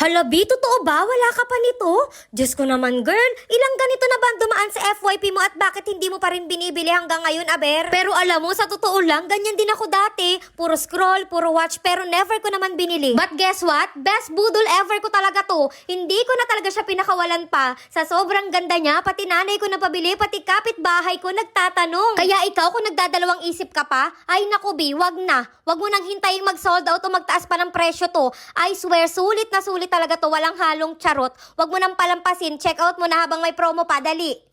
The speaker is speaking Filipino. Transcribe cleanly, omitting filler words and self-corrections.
Hala, B, totoo ba? Wala ka pa nito? Diyos ko naman, girl. Ilang ganito na ba ang dumaan sa FYP mo at bakit hindi mo pa rin binibili hanggang ngayon, aber? Pero alam mo, sa totoo lang, ganyan din ako dati. Puro scroll, puro watch, pero never ko naman binili. But guess what? Best budol ever ko talaga to. Hindi ko na talaga siya pinakawalan pa. Sa sobrang ganda niya, pati nanay ko napabili, pati kapitbahay ko nagtatanong. Kaya ikaw, kung nagdadalawang isip ka pa, ay naku, B, wag na. Wag mo nang hintayin mag-sold out o magtaas pa ng presyo to. I swear, sulit na sulit talaga to, walang halong charot. Wag mo nang palampasin, check out mo na habang may promo pa, dali.